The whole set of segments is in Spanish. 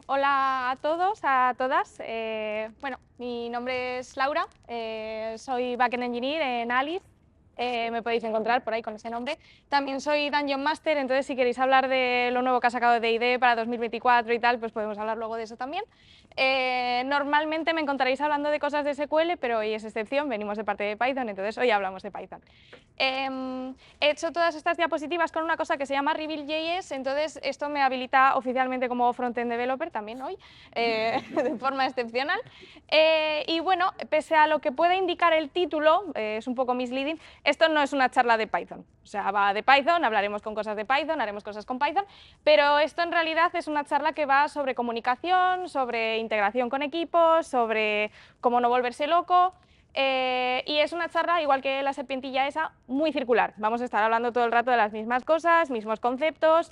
Hola a todos, a todas. Bueno, mi nombre es Laura, soy Backend Engineer en Alice. Me podéis encontrar por ahí con ese nombre. También soy Dungeon Master, entonces si queréis hablar de lo nuevo que ha sacado de D&D para 2024 y tal, pues podemos hablar luego de eso también. Normalmente me encontraréis hablando de cosas de SQL, pero hoy es excepción, venimos de parte de Python, entonces hoy hablamos de Python. He hecho todas estas diapositivas con una cosa que se llama Reveal.js, entonces esto me habilita oficialmente como frontend developer también hoy, de forma excepcional. Y bueno, pese a lo que pueda indicar el título, es un poco misleading, esto no es una charla de Python. O sea, va de Python, hablaremos con cosas de Python, haremos cosas con Python, pero esto en realidad es una charla que va sobre comunicación, sobre integración con equipos, sobre cómo no volverse loco. Y es una charla, igual que la serpientilla esa, muy circular. Vamos a estar hablando todo el rato de las mismas cosas, mismos conceptos,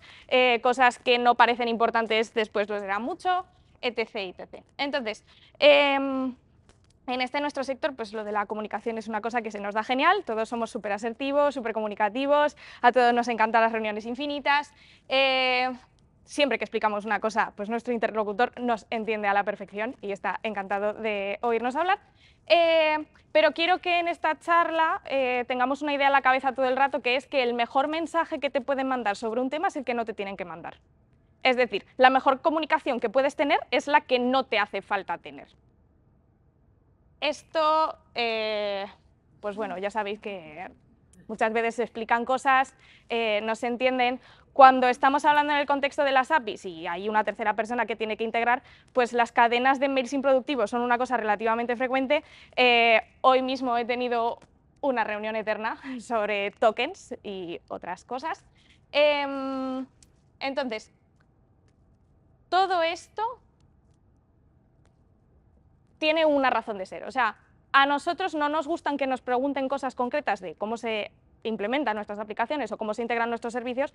cosas que no parecen importantes después lo serán mucho, etc. etc. Entonces, en nuestro sector, pues lo de la comunicación es una cosa que se nos da genial, todos somos súper asertivos, súper comunicativos, a todos nos encantan las reuniones infinitas. Siempre que explicamos una cosa, pues nuestro interlocutor nos entiende a la perfección y está encantado de oírnos hablar. Pero quiero que en esta charla tengamos una idea en la cabeza todo el rato, que es que el mejor mensaje que te pueden mandar sobre un tema es el que no te tienen que mandar. Es decir, la mejor comunicación que puedes tener es la que no te hace falta tener. Esto, pues bueno, ya sabéis que muchas veces se explican cosas, no se entienden. Cuando estamos hablando en el contexto de las APIs y hay una tercera persona que tiene que integrar, pues las cadenas de mails improductivos son una cosa relativamente frecuente. Hoy mismo he tenido una reunión eterna sobre tokens y otras cosas. Entonces, todo esto tiene una razón de ser. O sea, a nosotros no nos gustan que nos pregunten cosas concretas de cómo se implementan nuestras aplicaciones o cómo se integran nuestros servicios,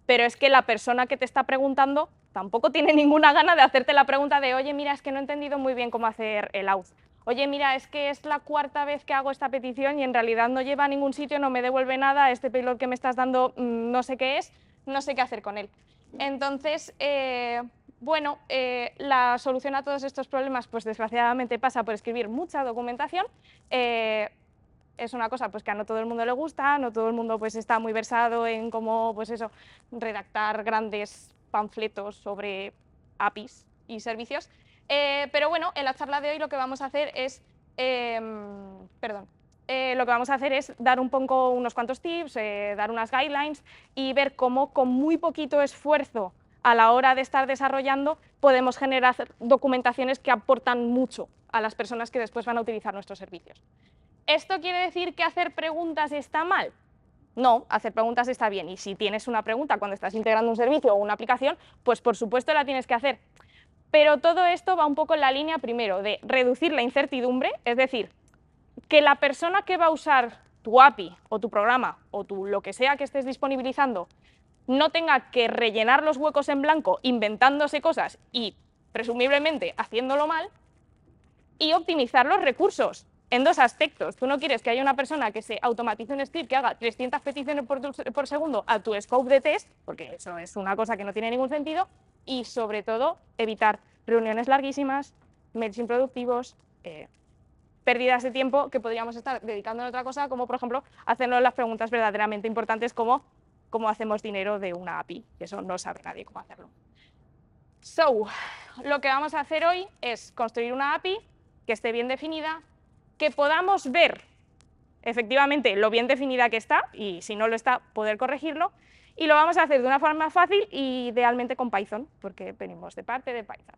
pero es que la persona que te está preguntando tampoco tiene ninguna gana de hacerte la pregunta de oye, mira, es que no he entendido muy bien cómo hacer el auth. Oye, mira, es que es la cuarta vez que hago esta petición y en realidad no lleva a ningún sitio, no me devuelve nada, este payload que me estás dando no sé qué es, no sé qué hacer con él. Entonces, bueno, la solución a todos estos problemas, pues desgraciadamente pasa por escribir mucha documentación. Es una cosa pues, que a no todo el mundo le gusta, no todo el mundo pues, está muy versado en cómo pues, eso, redactar grandes panfletos sobre APIs y servicios. Pero bueno, en la charla de hoy lo que vamos a hacer es, lo que vamos a hacer es dar un poco unos cuantos tips, dar unas guidelines y ver cómo con muy poquito esfuerzo a la hora de estar desarrollando podemos generar documentaciones que aportan mucho a las personas que después van a utilizar nuestros servicios. ¿Esto quiere decir que hacer preguntas está mal? No, hacer preguntas está bien, y si tienes una pregunta cuando estás integrando un servicio o una aplicación, pues por supuesto la tienes que hacer. Pero todo esto va un poco en la línea, primero, de reducir la incertidumbre, es decir, que la persona que va a usar tu API o tu programa o lo que sea que estés disponibilizando no tenga que rellenar los huecos en blanco inventándose cosas y presumiblemente haciéndolo mal, y optimizar los recursos en dos aspectos. Tú no quieres que haya una persona que se automatice un script que haga 300 peticiones por segundo a tu scope de test, porque eso es una cosa que no tiene ningún sentido, y sobre todo evitar reuniones larguísimas, mails improductivos, pérdidas de tiempo que podríamos estar dedicando a otra cosa, como por ejemplo hacernos las preguntas verdaderamente importantes como cómo hacemos dinero de una API, que eso no sabe nadie cómo hacerlo. Lo que vamos a hacer hoy es construir una API que esté bien definida, que podamos ver efectivamente lo bien definida que está, y si no lo está, poder corregirlo, y lo vamos a hacer de una forma fácil y idealmente con Python, porque venimos de parte de Python.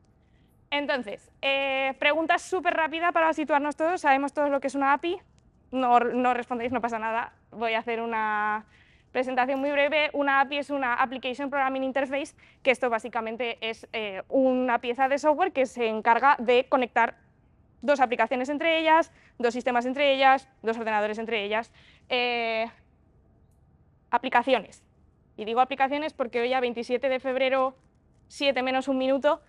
Entonces, preguntas súper rápida para situarnos todos. ¿Sabemos todos lo que es una API? No respondéis, no pasa nada. Voy a hacer una presentación muy breve. Una API es una Application Programming Interface, que esto básicamente es una pieza de software que se encarga de conectar dos aplicaciones entre ellas, dos sistemas entre ellas, dos ordenadores entre ellas. Aplicaciones. Y digo aplicaciones porque hoy a 27 de febrero, 7 menos un minuto,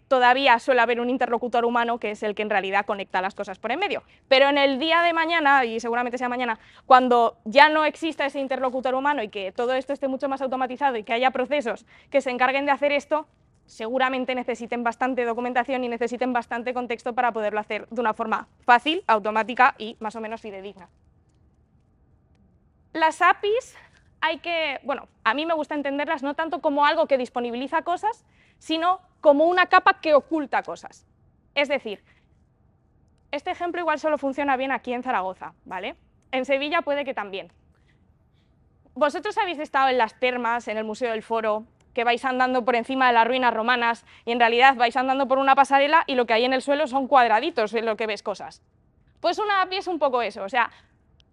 todavía suele haber un interlocutor humano que es el que en realidad conecta las cosas por en medio. Pero en el día de mañana, y seguramente sea mañana, cuando ya no exista ese interlocutor humano y que todo esto esté mucho más automatizado y que haya procesos que se encarguen de hacer esto, seguramente necesiten bastante documentación y necesiten bastante contexto para poderlo hacer de una forma fácil, automática y más o menos fidedigna. Las APIs bueno, a mí me gusta entenderlas no tanto como algo que disponibiliza cosas, sino como una capa que oculta cosas. Es decir, este ejemplo igual solo funciona bien aquí en Zaragoza, ¿vale? En Sevilla puede que también. Vosotros habéis estado en las termas, en el Museo del Foro, que vais andando por encima de las ruinas romanas y en realidad vais andando por una pasarela y lo que hay en el suelo son cuadraditos en lo que ves cosas. Pues una API es un poco eso, o sea,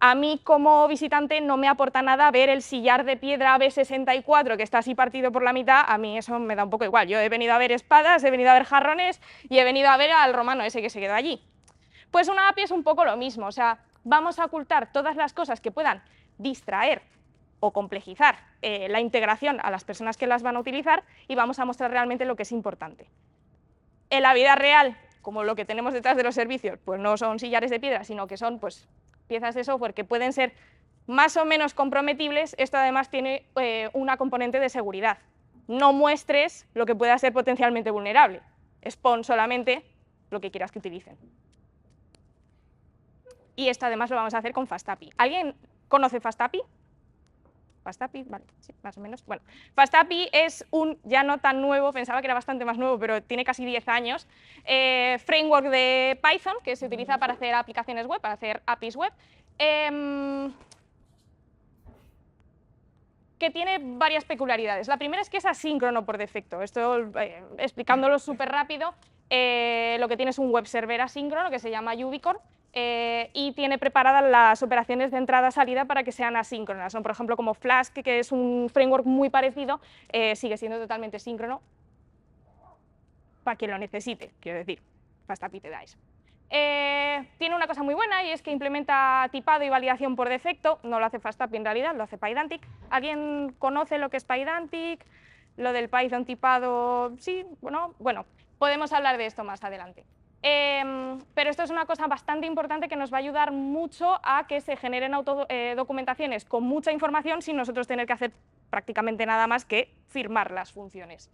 a mí como visitante no me aporta nada ver el sillar de piedra B64 que está así partido por la mitad, a mí eso me da un poco igual. Yo he venido a ver espadas, he venido a ver jarrones y he venido a ver al romano ese que se quedó allí. Pues una API es un poco lo mismo, o sea, vamos a ocultar todas las cosas que puedan distraer o complejizar la integración a las personas que las van a utilizar y vamos a mostrar realmente lo que es importante. En la vida real, como lo que tenemos detrás de los servicios, pues no son sillares de piedra, sino que son pues, piezas de software que pueden ser más o menos comprometibles. Esto además tiene una componente de seguridad. No muestres lo que pueda ser potencialmente vulnerable. Expon solamente lo que quieras que utilicen. Y esto además lo vamos a hacer con FastAPI. ¿Alguien conoce FastAPI? FastAPI, vale, sí, más o menos. Bueno, FastAPI es un ya no tan nuevo, pensaba que era bastante más nuevo, pero tiene casi 10 años, framework de Python que se utiliza para hacer aplicaciones web, para hacer APIs web, que tiene varias peculiaridades. La primera es que es asíncrono por defecto. Esto, explicándolo súper rápido, lo que tiene es un web server asíncrono que se llama Ubicore, y tiene preparadas las operaciones de entrada-salida para que sean asíncronas, ¿no? Por ejemplo, como Flask, que es un framework muy parecido, sigue siendo totalmente síncrono para quien lo necesite, quiero decir, FastAPI te da eso. Tiene una cosa muy buena y es que implementa tipado y validación por defecto. No lo hace FastAPI en realidad, lo hace Pydantic. ¿Alguien conoce lo que es Pydantic? Lo del Python tipado, sí, bueno, podemos hablar de esto más adelante. Pero esto es una cosa bastante importante que nos va a ayudar mucho a que se generen documentaciones con mucha información sin nosotros tener que hacer prácticamente nada más que firmar las funciones.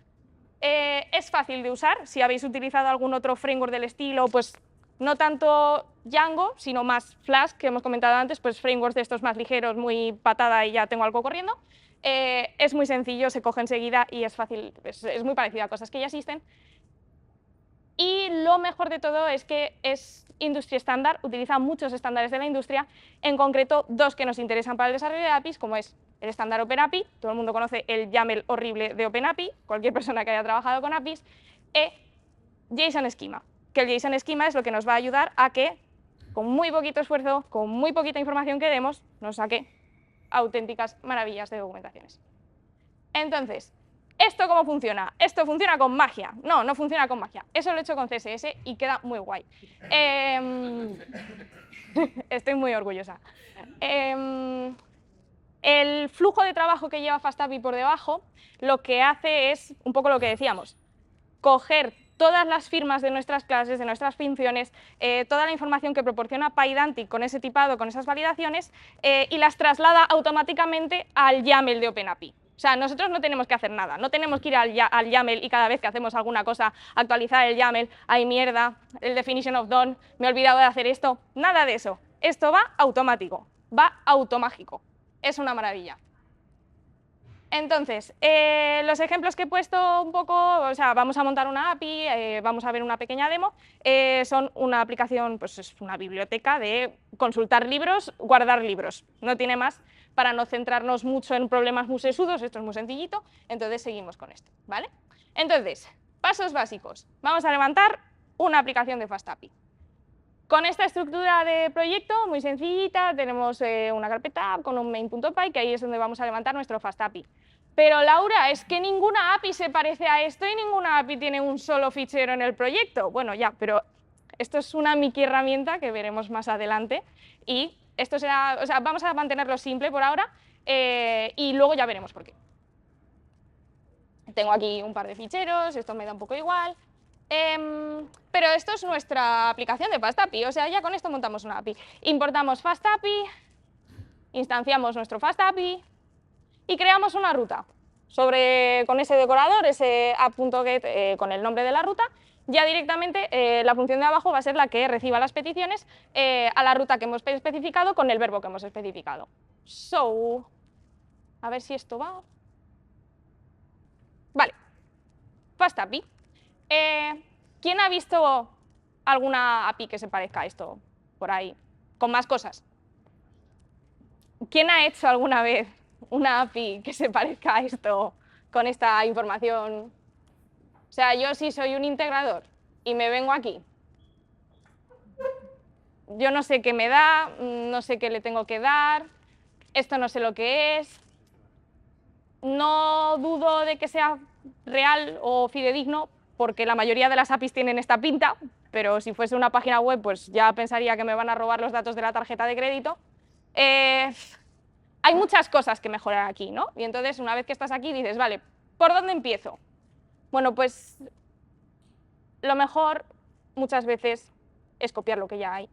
Es fácil de usar. Si habéis utilizado algún otro framework del estilo, pues no tanto Django, sino más Flask, que hemos comentado antes, pues frameworks de estos más ligeros, muy patada y ya tengo algo corriendo. Es muy sencillo, se coge enseguida y es fácil, es muy parecido a cosas que ya existen. Y lo mejor de todo es que es industria estándar, utiliza muchos estándares de la industria, en concreto dos que nos interesan para el desarrollo de APIs, como es el estándar OpenAPI, todo el mundo conoce el YAML horrible de OpenAPI, cualquier persona que haya trabajado con APIs, y JSON Schema, que el JSON Schema es lo que nos va a ayudar a que, con muy poquito esfuerzo, con muy poquita información que demos, nos saque auténticas maravillas de documentaciones. Entonces, ¿esto cómo funciona? Esto funciona con magia. No, no funciona con magia. Eso lo he hecho con CSS y queda muy guay. Estoy muy orgullosa. El flujo de trabajo que lleva FastAPI por debajo lo que hace es, un poco lo que decíamos, coger todas las firmas de nuestras clases, de nuestras funciones, toda la información que proporciona Pydantic con ese tipado, con esas validaciones, y las traslada automáticamente al YAML de OpenAPI. O sea, nosotros no tenemos que hacer nada, no tenemos que ir al YAML y cada vez que hacemos alguna cosa actualizar el YAML, ¡ay mierda! El definition of done, me he olvidado de hacer esto, nada de eso. Esto va automático, va automágico, es una maravilla. Entonces, los ejemplos que he puesto un poco, o sea, vamos a montar una API, vamos a ver una pequeña demo, son una aplicación, pues es una biblioteca de consultar libros, guardar libros, no tiene más, para no centrarnos mucho en problemas muy sesudos, esto es muy sencillito, entonces seguimos con esto, ¿vale? Entonces, pasos básicos, vamos a levantar una aplicación de FastAPI. Con esta estructura de proyecto, muy sencillita, tenemos una carpeta con un main.py, que ahí es donde vamos a levantar nuestro FastAPI. Pero Laura, es que ninguna API se parece a esto y ninguna API tiene un solo fichero en el proyecto. Bueno, ya, pero esto es una micro herramienta que veremos más adelante y esto será, o sea, vamos a mantenerlo simple por ahora y luego ya veremos por qué. Tengo aquí un par de ficheros, esto me da un poco igual. Pero esto es nuestra aplicación de FastAPI, o sea, ya con esto montamos una API. Importamos FastAPI, instanciamos nuestro FastAPI y creamos una ruta. con ese decorador, ese app.get con el nombre de la ruta, ya directamente la función de abajo va a ser la que reciba las peticiones a la ruta que hemos especificado con el verbo que hemos especificado. So, a ver si esto va. Vale, Fast API. ¿Quién ha visto alguna API que se parezca a esto por ahí, con más cosas? ¿Quién ha hecho alguna vez una API que se parezca a esto con esta información? O sea, yo sí soy un integrador y me vengo aquí. Yo no sé qué me da, no sé qué le tengo que dar, esto no sé lo que es. No dudo de que sea real o fidedigno, porque la mayoría de las APIs tienen esta pinta, pero si fuese una página web, pues ya pensaría que me van a robar los datos de la tarjeta de crédito. Hay muchas cosas que mejorar aquí, ¿no? Y entonces, una vez que estás aquí, dices, vale, ¿por dónde empiezo? Bueno, pues lo mejor muchas veces es copiar lo que ya hay.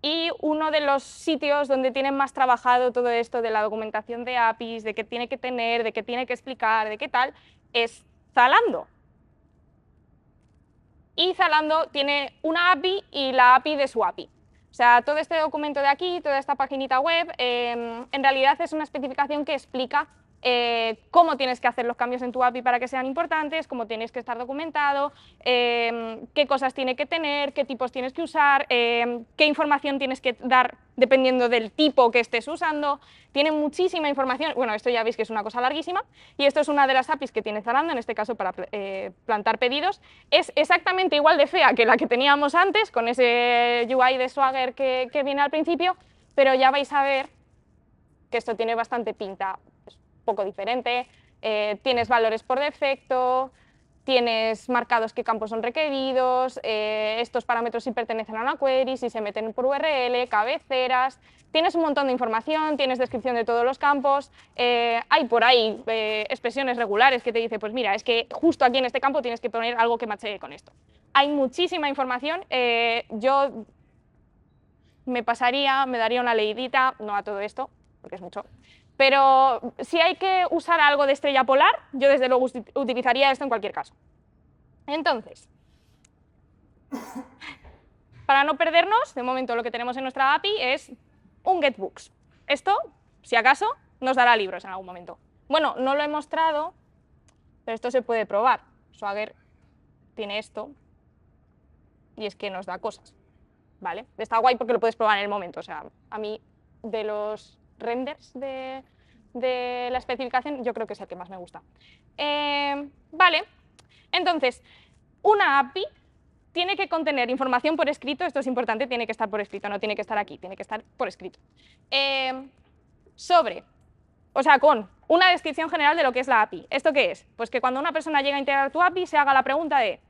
Y uno de los sitios donde tienen más trabajado todo esto de la documentación de APIs, de qué tiene que tener, de qué tiene que explicar, de qué tal, es Zalando. Y Zalando tiene una API y la API de su API. O sea, todo este documento de aquí, toda esta paginita web, en realidad es una especificación que explica cómo tienes que hacer los cambios en tu API para que sean importantes, cómo tienes que estar documentado, qué cosas tiene que tener, qué tipos tienes que usar, qué información tienes que dar dependiendo del tipo que estés usando. Tiene muchísima información. Bueno, esto ya veis que es una cosa larguísima, y esto es una de las APIs que tiene Zalando, en este caso para plantar pedidos. Es exactamente igual de fea que la que teníamos antes, con ese UI de Swagger que viene al principio, pero ya vais a ver que esto tiene bastante pinta, es un poco diferente. Tienes valores por defecto, tienes marcados qué campos son requeridos, estos parámetros si pertenecen a una query, si se meten por URL, cabeceras, tienes un montón de información, tienes descripción de todos los campos, hay por ahí expresiones regulares que te dice, pues mira, es que justo aquí en este campo tienes que poner algo que machee con esto. Hay muchísima información, yo me daría una leidita, no a todo esto, porque es mucho, pero si hay que usar algo de estrella polar, yo desde luego utilizaría esto en cualquier caso. Entonces, para no perdernos, de momento lo que tenemos en nuestra API es un getBooks. Esto, si acaso, nos dará libros en algún momento. Bueno, no lo he mostrado, pero esto se puede probar. Swagger tiene esto, y es que nos da cosas, ¿vale? Está guay porque lo puedes probar en el momento. O sea, a mí, de los renders de la especificación, yo creo que es el que más me gusta. Vale, entonces, una API tiene que contener información por escrito, esto es importante, tiene que estar por escrito, no tiene que estar aquí, tiene que estar por escrito. Con una descripción general de lo que es la API. ¿Esto qué es? Pues que cuando una persona llega a integrar tu API, se haga la pregunta de,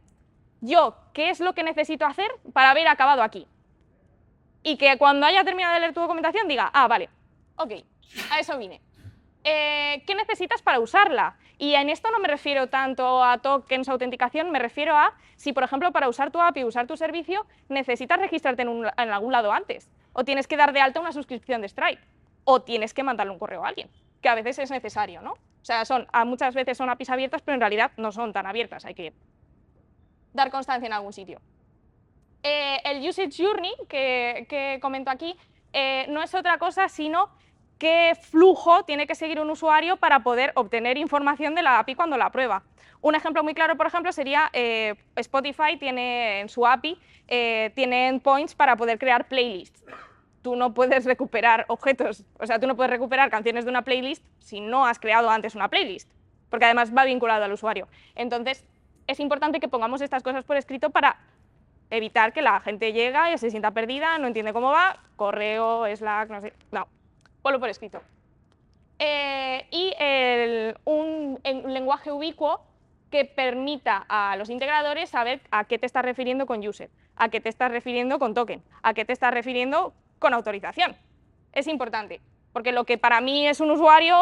¿qué es lo que necesito hacer para haber acabado aquí? Y que cuando haya terminado de leer tu documentación diga, vale, ok, a eso vine. ¿Qué necesitas para usarla? Y en esto no me refiero tanto a tokens o autenticación, me refiero a si, por ejemplo, para usar tu API, usar tu servicio, necesitas registrarte en algún lado antes, o tienes que dar de alta una suscripción de Stripe, o tienes que mandarle un correo a alguien, que a veces es necesario, ¿no? O sea, muchas veces son APIs abiertas, pero en realidad no son tan abiertas, hay que dar constancia en algún sitio. El Usage Journey que comento aquí no es otra cosa sino qué flujo tiene que seguir un usuario para poder obtener información de la API cuando la prueba. Un ejemplo muy claro, por ejemplo, sería Spotify tiene en su API tiene endpoints para poder crear playlists. Tú no puedes recuperar objetos, o sea, tú no puedes recuperar canciones de una playlist si no has creado antes una playlist, porque además va vinculado al usuario. Entonces, es importante que pongamos estas cosas por escrito para evitar que la gente llega y se sienta perdida, no entiende cómo va, correo, Slack, no sé, no, ponlo por escrito. Un lenguaje ubicuo que permita a los integradores saber a qué te estás refiriendo con user, a qué te estás refiriendo con token, a qué te estás refiriendo con autorización. Es importante, porque lo que para mí es un usuario,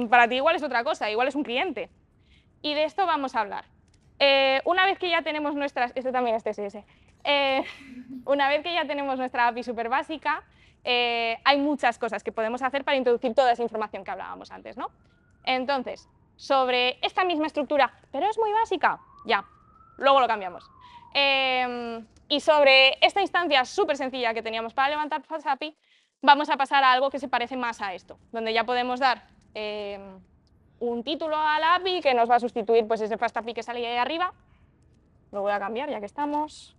para ti igual es otra cosa, igual es un cliente. Y de esto vamos a hablar. Una vez que ya tenemos nuestras... Esto también es CSS. Una vez que ya tenemos nuestra API súper básica, hay muchas cosas que podemos hacer para introducir toda esa información que hablábamos antes, ¿no? Entonces, sobre esta misma estructura, pero es muy básica, ya, luego lo cambiamos. Y sobre esta instancia súper sencilla que teníamos para levantar FastAPI, vamos a pasar a algo que se parece más a esto, donde ya podemos dar un título a la API que nos va a sustituir pues, ese FastAPI que salía ahí arriba. Lo voy a cambiar ya que estamos.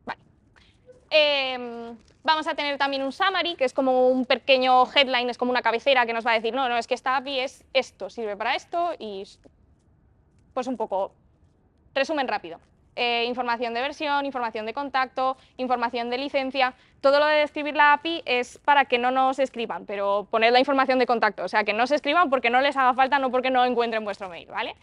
Vale. Vamos a tener también un summary, que es como un pequeño headline, es como una cabecera que nos va a decir, no, es que esta API es esto, sirve para esto y pues un poco resumen rápido. Información de versión, información de contacto, información de licencia. Todo lo de describir la API es para que no nos escriban, pero poner la información de contacto, o sea, que no se escriban porque no les haga falta, no porque no encuentren vuestro mail, ¿vale?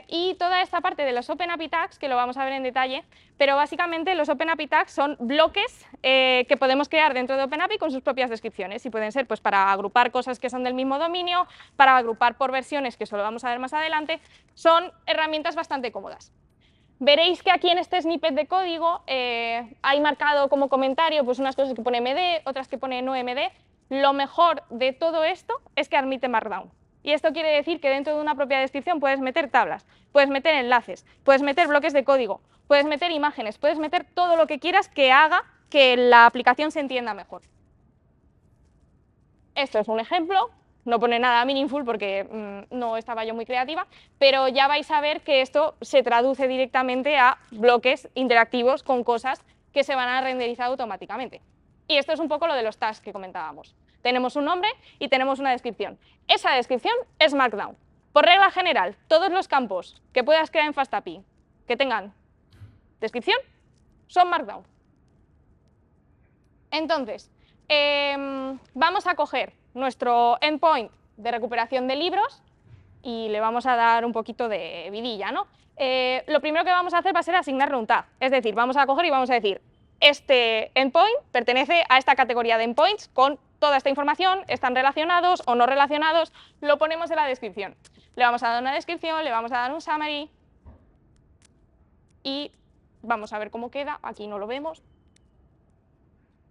Y toda esta parte de los Open API Tags, que lo vamos a ver en detalle, pero básicamente los Open API Tags son bloques que podemos crear dentro de OpenAPI con sus propias descripciones y pueden ser pues, para agrupar cosas que son del mismo dominio, para agrupar por versiones, que eso lo vamos a ver más adelante. Son herramientas bastante cómodas. Veréis que aquí en este snippet de código hay marcado como comentario pues unas cosas que pone MD, otras que pone no MD. Lo mejor de todo esto es que admite Markdown. Y esto quiere decir que dentro de una propia descripción puedes meter tablas, puedes meter enlaces, puedes meter bloques de código, puedes meter imágenes, puedes meter todo lo que quieras que haga que la aplicación se entienda mejor. Esto es un ejemplo. No pone nada meaningful porque no estaba yo muy creativa, pero ya vais a ver que esto se traduce directamente a bloques interactivos con cosas que se van a renderizar automáticamente. Y esto es un poco lo de los tags que comentábamos. Tenemos un nombre y tenemos una descripción. Esa descripción es Markdown. Por regla general, todos los campos que puedas crear en FastAPI que tengan descripción son Markdown. Entonces, vamos a coger nuestro endpoint de recuperación de libros y le vamos a dar un poquito de vidilla, ¿no? Lo primero que vamos a hacer va a ser asignarle un tag, es decir, vamos a coger y vamos a decir, este endpoint pertenece a esta categoría de endpoints con toda esta información, están relacionados o no relacionados, lo ponemos en la descripción. Le vamos a dar una descripción, le vamos a dar un summary y vamos a ver cómo queda, aquí no lo vemos,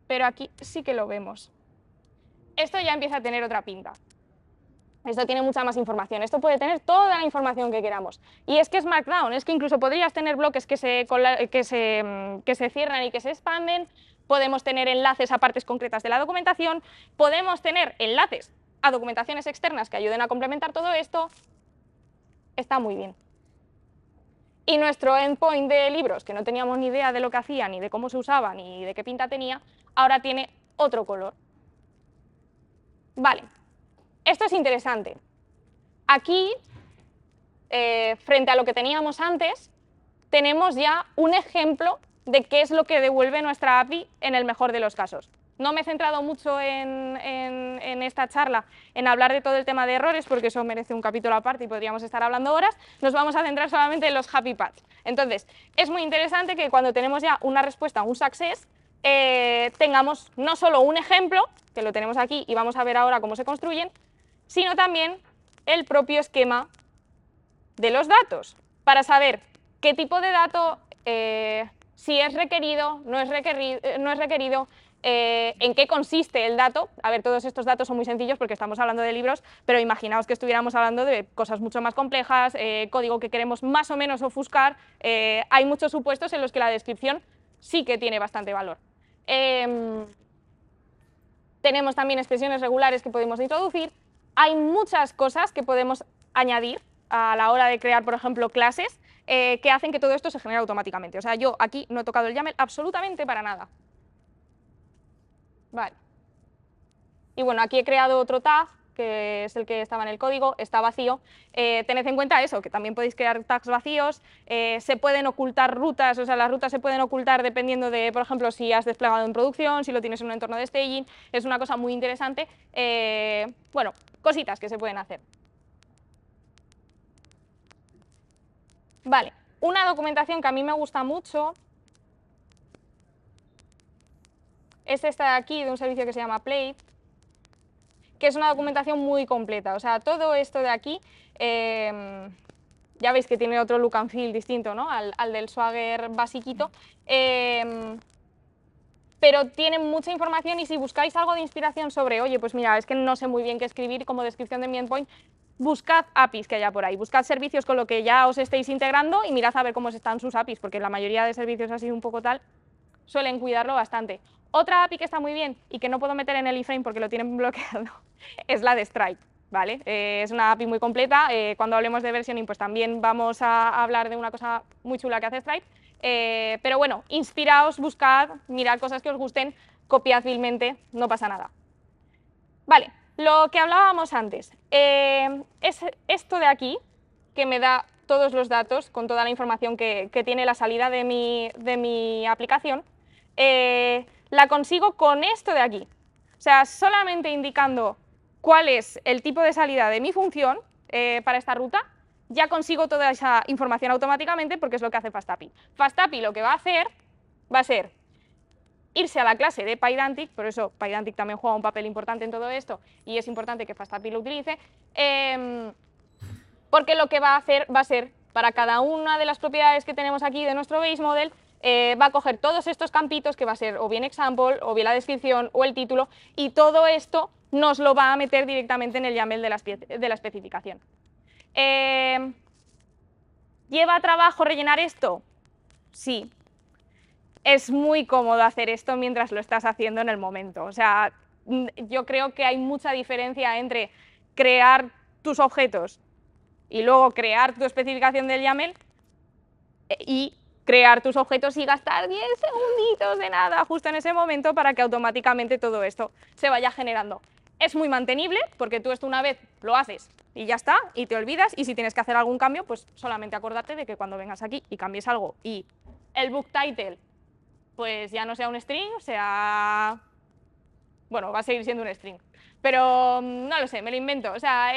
pero aquí sí que lo vemos. Esto ya empieza a tener otra pinta. Esto tiene mucha más información. Esto puede tener toda la información que queramos. Y es que es Markdown, es que incluso podrías tener bloques que se cierran y que se expanden, podemos tener enlaces a partes concretas de la documentación, podemos tener enlaces a documentaciones externas que ayuden a complementar todo esto. Está muy bien. Y nuestro endpoint de libros, que no teníamos ni idea de lo que hacía, ni de cómo se usaba, ni de qué pinta tenía, ahora tiene otro color. Vale, esto es interesante. Aquí, frente a lo que teníamos antes, tenemos ya un ejemplo de qué es lo que devuelve nuestra API en el mejor de los casos. No me he centrado mucho en esta charla en hablar de todo el tema de errores, porque eso merece un capítulo aparte y podríamos estar hablando horas. Nos vamos a centrar solamente en los happy paths. Entonces, es muy interesante que cuando tenemos ya una respuesta, un success, tengamos no solo un ejemplo, que lo tenemos aquí y vamos a ver ahora cómo se construyen, sino también el propio esquema de los datos, para saber qué tipo de dato, si es requerido, no es requerido, en qué consiste el dato. A ver, todos estos datos son muy sencillos porque estamos hablando de libros, pero imaginaos que estuviéramos hablando de cosas mucho más complejas, código que queremos más o menos ofuscar. Hay muchos supuestos en los que la descripción sí que tiene bastante valor. Tenemos también expresiones regulares que podemos introducir. Hay muchas cosas que podemos añadir a la hora de crear, por ejemplo, clases que hacen que todo esto se genere automáticamente. O sea, yo aquí no he tocado el YAML absolutamente para nada. Vale. Y bueno, aquí he creado otro tag, que es el que estaba en el código, está vacío. Tened en cuenta eso, que también podéis crear tags vacíos, se pueden ocultar rutas, o sea, las rutas se pueden ocultar dependiendo de, por ejemplo, si has desplegado en producción, si lo tienes en un entorno de staging, es una cosa muy interesante. Bueno, cositas que se pueden hacer. Vale, una documentación que a mí me gusta mucho es esta de aquí, de un servicio que se llama Plate, que es una documentación muy completa. O sea, todo esto de aquí, ya veis que tiene otro look and feel distinto, ¿no? al del Swagger basiquito. pero tienen mucha información y si buscáis algo de inspiración sobre, oye, pues mira, es que no sé muy bien qué escribir como descripción de mi endpoint, buscad APIs que haya por ahí, buscad servicios con lo que ya os estéis integrando y mirad a ver cómo están sus APIs, porque la mayoría de servicios así un poco tal suelen cuidarlo bastante. Otra API que está muy bien y que no puedo meter en el iframe porque lo tienen bloqueado es la de Stripe, ¿vale? Es una API muy completa, cuando hablemos de versioning pues también vamos a hablar de una cosa muy chula que hace Stripe, pero bueno, inspiraos, buscad, mirad cosas que os gusten, copiad vilmente, no pasa nada. Vale, lo que hablábamos antes, es esto de aquí, que me da todos los datos con toda la información que tiene la salida de mi aplicación, la consigo con esto de aquí. O sea, solamente indicando cuál es el tipo de salida de mi función para esta ruta, ya consigo toda esa información automáticamente porque es lo que hace FastAPI. FastAPI lo que va a hacer va a ser irse a la clase de Pydantic, por eso Pydantic también juega un papel importante en todo esto y es importante que FastAPI lo utilice, porque lo que va a hacer va a ser, para cada una de las propiedades que tenemos aquí de nuestro base model, va a coger todos estos campitos, que va a ser o bien example, o bien la descripción, o el título, y todo esto nos lo va a meter directamente en el YAML de la especificación. ¿Lleva trabajo rellenar esto? Sí. Es muy cómodo hacer esto mientras lo estás haciendo en el momento. O sea, yo creo que hay mucha diferencia entre crear tus objetos y luego crear tu especificación del YAML y crear tus objetos y gastar 10 segunditos de nada justo en ese momento para que automáticamente todo esto se vaya generando. Es muy mantenible porque tú esto una vez lo haces y ya está, y te olvidas, y si tienes que hacer algún cambio, pues solamente acordarte de que cuando vengas aquí y cambies algo y el book title pues ya no sea un string, sea... Bueno, va a seguir siendo un string. Pero no lo sé, me lo invento. O sea,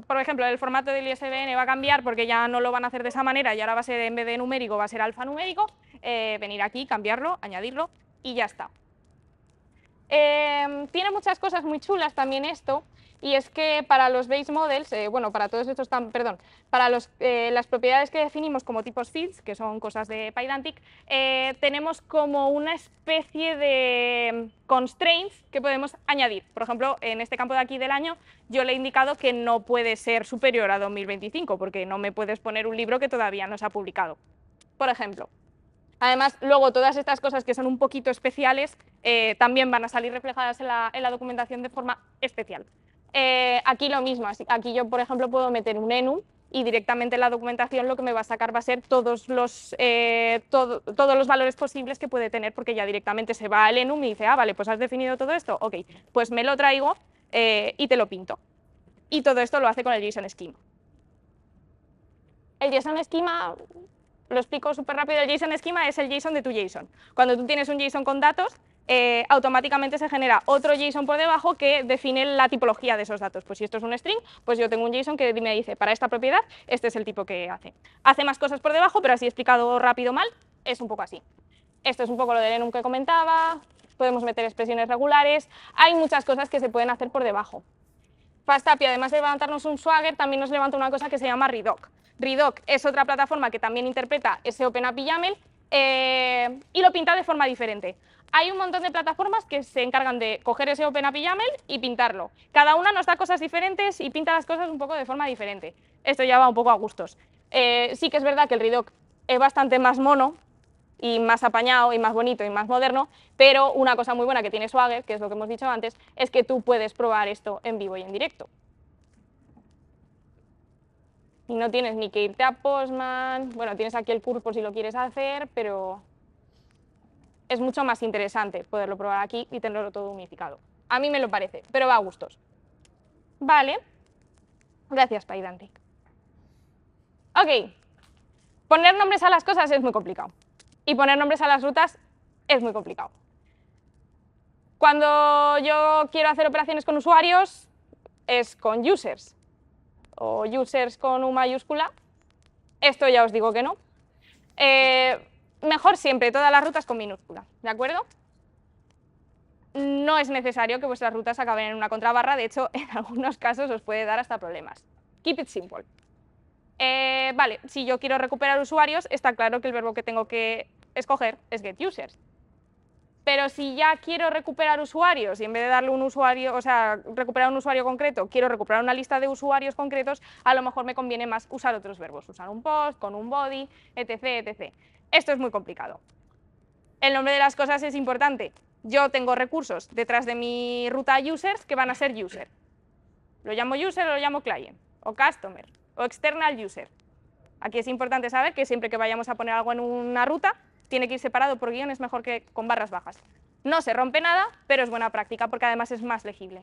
por ejemplo, el formato del ISBN va a cambiar porque ya no lo van a hacer de esa manera y ahora va a ser, en vez de numérico, va a ser alfanumérico. Venir aquí, cambiarlo, añadirlo y ya está. Tiene muchas cosas muy chulas también esto, y es que para los base models, bueno, para todos estos, perdón, para las propiedades que definimos como tipos fields, que son cosas de Pydantic, tenemos como una especie de constraints que podemos añadir. Por ejemplo, en este campo de aquí del año, yo le he indicado que no puede ser superior a 2025, porque no me puedes poner un libro que todavía no se ha publicado, por ejemplo. Además, luego todas estas cosas que son un poquito especiales también van a salir reflejadas en la documentación de forma especial. Aquí lo mismo, aquí yo, por ejemplo, puedo meter un enum y directamente en la documentación lo que me va a sacar va a ser todos los valores posibles que puede tener, porque ya directamente se va al enum y dice, ah, vale, pues has definido todo esto, ok, pues me lo traigo y te lo pinto. Y todo esto lo hace con el JSON Schema. El JSON Schema, lo explico súper rápido, el JSON Schema es el JSON de tu JSON. Cuando tú tienes un JSON con datos, automáticamente se genera otro JSON por debajo que define la tipología de esos datos. Pues si esto es un string, pues yo tengo un JSON que me dice, para esta propiedad, este es el tipo que hace. Hace más cosas por debajo, pero así explicado rápido mal, es un poco así. Esto es un poco lo del enum que comentaba, podemos meter expresiones regulares, hay muchas cosas que se pueden hacer por debajo. FastAPI, además de levantarnos un Swagger, también nos levanta una cosa que se llama Redoc. Redoc es otra plataforma que también interpreta ese OpenAPI YAML y lo pinta de forma diferente. Hay un montón de plataformas que se encargan de coger ese OpenAPI YAML y pintarlo. Cada una nos da cosas diferentes y pinta las cosas un poco de forma diferente. Esto ya va un poco a gustos. Sí que es verdad que el Redoc es bastante más mono y más apañado y más bonito y más moderno, pero una cosa muy buena que tiene Swagger, que es lo que hemos dicho antes, es que tú puedes probar esto en vivo y en directo. Y no tienes ni que irte a Postman, bueno, tienes aquí el curso por si lo quieres hacer, pero es mucho más interesante poderlo probar aquí y tenerlo todo unificado. A mí me lo parece, pero va a gustos. Vale, gracias Pydantic. Ok, poner nombres a las cosas es muy complicado. Y poner nombres a las rutas es muy complicado. Cuando yo quiero hacer operaciones con usuarios, es con users, o users con U mayúscula. Esto ya os digo que no. Mejor siempre todas las rutas con minúscula, ¿de acuerdo? No es necesario que vuestras rutas acaben en una contrabarra, de hecho, en algunos casos os puede dar hasta problemas. Keep it simple. Vale, si yo quiero recuperar usuarios, está claro que el verbo que tengo que escoger es get users. Pero si ya quiero recuperar usuarios y en vez de darle un usuario, o sea, recuperar un usuario concreto, quiero recuperar una lista de usuarios concretos, a lo mejor me conviene más usar otros verbos, usar un post, con un body, etc, etc. Esto es muy complicado. El nombre de las cosas es importante. Yo tengo recursos detrás de mi ruta users que van a ser user. Lo llamo user o lo llamo client, o customer, o external user. Aquí es importante saber que siempre que vayamos a poner algo en una ruta, tiene que ir separado por guiones mejor que con barras bajas. No se rompe nada, pero es buena práctica porque además es más legible.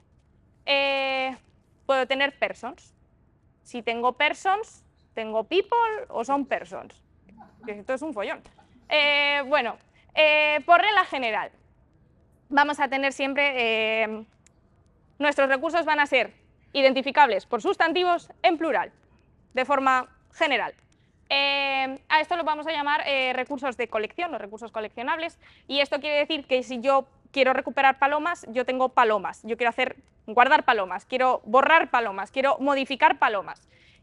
Puedo tener persons. Si tengo persons, tengo people o son persons. Esto es un follón. Por regla general, vamos a tener siempre, nuestros recursos van a ser identificables por sustantivos en plural, de forma general. A esto lo vamos a llamar recursos de colección o recursos coleccionables, y esto quiere decir que si yo quiero recuperar palomas, yo tengo palomas, yo quiero guardar palomas, quiero borrar palomas, quiero modificar palomas.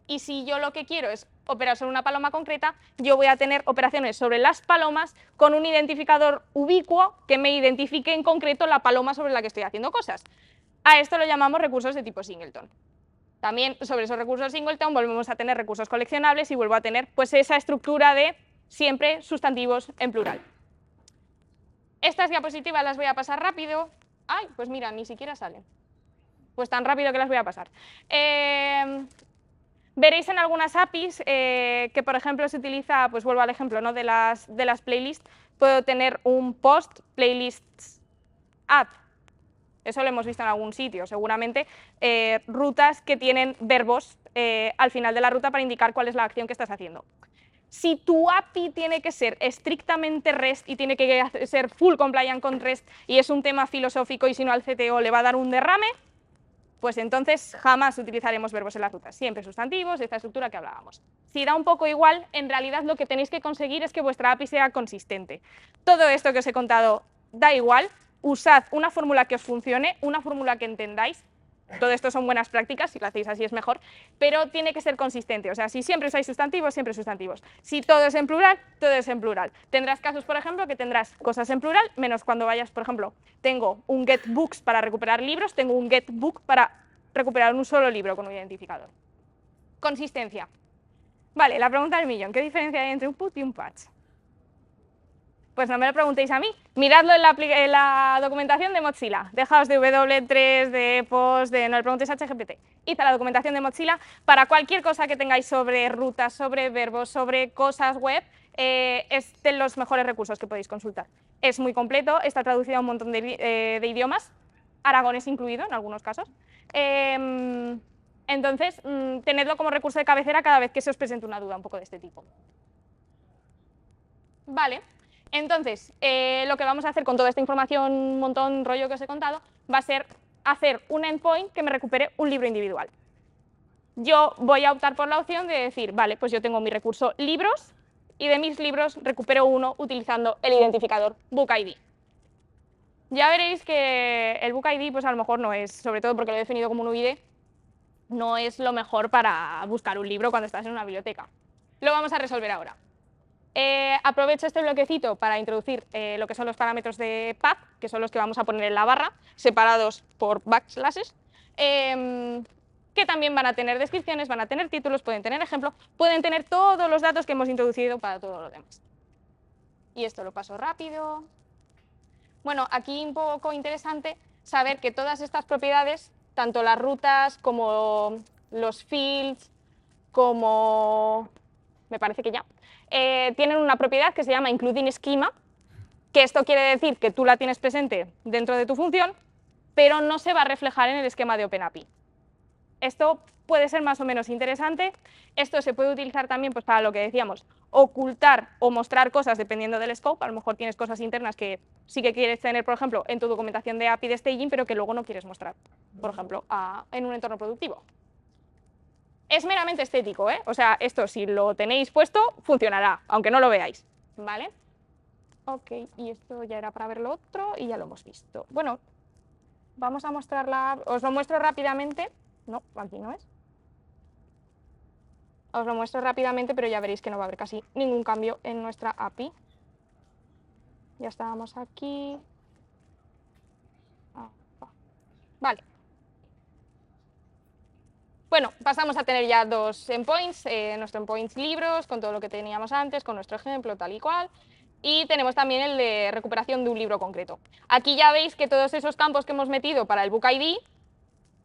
Y si yo lo que quiero es operar sobre una paloma concreta, yo voy a tener operaciones sobre las palomas con un identificador ubicuo que me identifique en concreto la paloma sobre la que estoy haciendo cosas. A esto lo llamamos recursos de tipo singleton. También sobre esos recursos singleton volvemos a tener recursos coleccionables y vuelvo a tener pues esa estructura de siempre sustantivos en plural. Estas diapositivas las voy a pasar rápido. Ay, pues mira, ni siquiera salen. Pues tan rápido que las voy a pasar. Veréis en algunas APIs que, por ejemplo, se utiliza, pues vuelvo al ejemplo, ¿no? de las playlists, puedo tener un post playlists add. Eso lo hemos visto en algún sitio, seguramente, rutas que tienen verbos al final de la ruta para indicar cuál es la acción que estás haciendo. Si tu API tiene que ser estrictamente REST y tiene que ser full compliant con REST y es un tema filosófico y si no al CTO le va a dar un derrame, pues entonces jamás utilizaremos verbos en las rutas, siempre sustantivos, esta estructura que hablábamos. Si da un poco igual, en realidad lo que tenéis que conseguir es que vuestra API sea consistente. Todo esto que os he contado da igual, usad una fórmula que os funcione, una fórmula que entendáis. Todo esto son buenas prácticas, si lo hacéis así es mejor, pero tiene que ser consistente. O sea, si siempre usáis sustantivos, siempre sustantivos. Si todo es en plural, todo es en plural. Tendrás casos, por ejemplo, que tendrás cosas en plural, menos cuando vayas, por ejemplo, tengo un get books para recuperar libros, tengo un get book para recuperar un solo libro con un identificador. Consistencia. Vale, la pregunta del millón. ¿Qué diferencia hay entre un put y un patch? Pues no me lo preguntéis a mí, miradlo en la documentación de Mozilla, dejaos de W3, de POST, no le preguntéis a ChatGPT. Hice la documentación de Mozilla para cualquier cosa que tengáis sobre rutas, sobre verbos, sobre cosas web, es de los mejores recursos que podéis consultar. Es muy completo, está traducido a un montón de idiomas, aragonés incluido en algunos casos. Entonces, tenedlo como recurso de cabecera cada vez que se os presente una duda un poco de este tipo. Vale. Entonces, lo que vamos a hacer con toda esta información, un montón rollo que os he contado, va a ser hacer un endpoint que me recupere un libro individual. Yo voy a optar por la opción de decir, vale, pues yo tengo mi recurso libros y de mis libros recupero uno utilizando el identificador BookID. Ya veréis que el BookID, pues a lo mejor no es, sobre todo porque lo he definido como un UID, no es lo mejor para buscar un libro cuando estás en una biblioteca. Lo vamos a resolver ahora. Aprovecho este bloquecito para introducir lo que son los parámetros de path, que son los que vamos a poner en la barra, separados por backslashes, que también van a tener descripciones, van a tener títulos, pueden tener ejemplo, pueden tener todos los datos que hemos introducido para todos los demás. Y esto lo paso rápido. Bueno, aquí un poco interesante saber que todas estas propiedades, tanto las rutas como los fields, como me parece que ya, tienen una propiedad que se llama including schema, que esto quiere decir que tú la tienes presente dentro de tu función, pero no se va a reflejar en el esquema de OpenAPI. Esto puede ser más o menos interesante. Esto se puede utilizar también pues, para lo que decíamos, ocultar o mostrar cosas dependiendo del scope. A lo mejor tienes cosas internas que sí que quieres tener, por ejemplo, en tu documentación de API de staging, pero que luego no quieres mostrar, por ejemplo, en un entorno productivo. Es meramente estético, ¿eh? O sea, esto si lo tenéis puesto, funcionará, aunque no lo veáis, ¿vale? Ok, y esto ya era para ver lo otro y ya lo hemos visto. Bueno, vamos a mostrarla, os lo muestro rápidamente. No, aquí no es. Os lo muestro rápidamente, pero ya veréis que no va a haber casi ningún cambio en nuestra API. Ya estábamos aquí. Vale. Bueno, pasamos a tener ya dos endpoints, nuestro endpoints libros, con todo lo que teníamos antes, con nuestro ejemplo tal y cual, y tenemos también el de recuperación de un libro concreto. Aquí ya veis que todos esos campos que hemos metido para el Book ID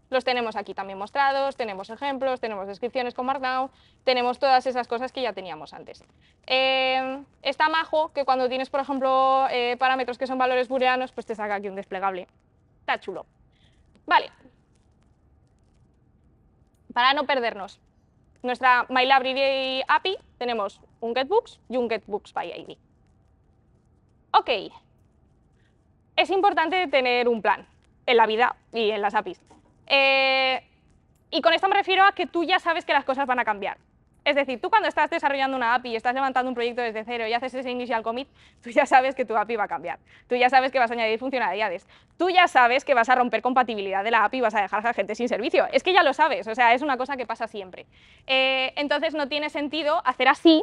los tenemos aquí también mostrados, tenemos ejemplos, tenemos descripciones con Markdown, tenemos todas esas cosas que ya teníamos antes. Está majo que cuando tienes, por ejemplo, parámetros que son valores booleanos, pues te saca aquí un desplegable. Está chulo. Vale. Para no perdernos, nuestra MyLibrary API tenemos un getBooks y un getBooksById. Ok. Es importante tener un plan en la vida y en las APIs. Y con esto me refiero a que tú ya sabes que las cosas van a cambiar. Es decir, tú cuando estás desarrollando una API y estás levantando un proyecto desde cero y haces ese initial commit, tú ya sabes que tu API va a cambiar. Tú ya sabes que vas a añadir funcionalidades. Tú ya sabes que vas a romper compatibilidad de la API y vas a dejar a la gente sin servicio. Es que ya lo sabes, o sea, es una cosa que pasa siempre. Entonces no tiene sentido hacer así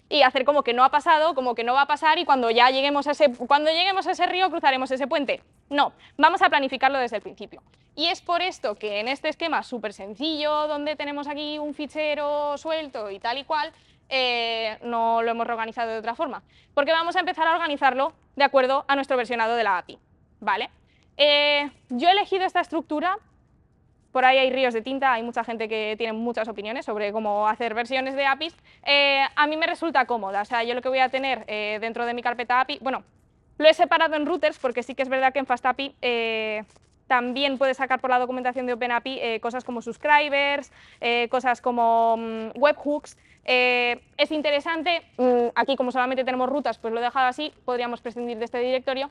y hacer como que no ha pasado, como que no va a pasar y cuando ya lleguemos a ese río cruzaremos ese puente. No, vamos a planificarlo desde el principio. Y es por esto que en este esquema súper sencillo, donde tenemos aquí un fichero suelto y tal y cual, no lo hemos reorganizado de otra forma. Porque vamos a empezar a organizarlo de acuerdo a nuestro versionado de la API. ¿Vale? Yo he elegido esta estructura. Por ahí hay ríos de tinta, hay mucha gente que tiene muchas opiniones sobre cómo hacer versiones de APIs. A mí me resulta cómoda, o sea, yo lo que voy a tener dentro de mi carpeta API, bueno, lo he separado en routers porque sí que es verdad que en FastAPI también puedes sacar por la documentación de OpenAPI cosas como subscribers, cosas como webhooks. Es interesante, aquí como solamente tenemos rutas, pues lo he dejado así, podríamos prescindir de este directorio,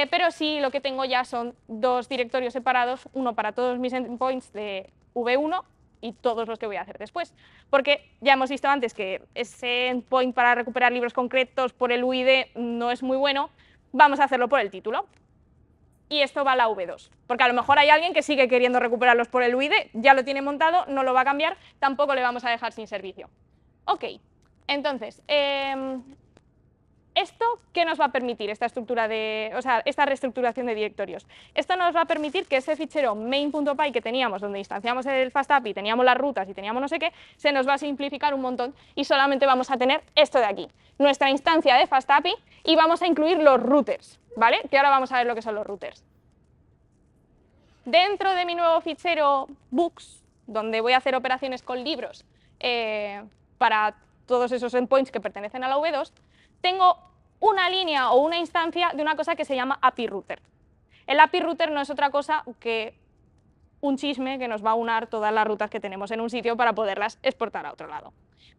pero sí lo que tengo ya son dos directorios separados, uno para todos mis endpoints de V1 y todos los que voy a hacer después, porque ya hemos visto antes que ese endpoint para recuperar libros concretos por el UID no es muy bueno, vamos a hacerlo por el título. Y esto va a la V2, porque a lo mejor hay alguien que sigue queriendo recuperarlos por el UID, ya lo tiene montado, no lo va a cambiar, tampoco le vamos a dejar sin servicio. Ok, entonces, ¿esto qué nos va a permitir, esta estructura esta reestructuración de directorios? Esto nos va a permitir que ese fichero main.py que teníamos, donde instanciamos el FastAPI, teníamos las rutas y teníamos no sé qué, se nos va a simplificar un montón y solamente vamos a tener esto de aquí, nuestra instancia de FastAPI, y vamos a incluir los routers, ¿vale? Que ahora vamos a ver lo que son los routers. Dentro de mi nuevo fichero books, donde voy a hacer operaciones con libros para todos esos endpoints que pertenecen a la V2, tengo una línea o una instancia de una cosa que se llama API Router. El API Router no es otra cosa que un chisme que nos va a unar todas las rutas que tenemos en un sitio para poderlas exportar a otro lado.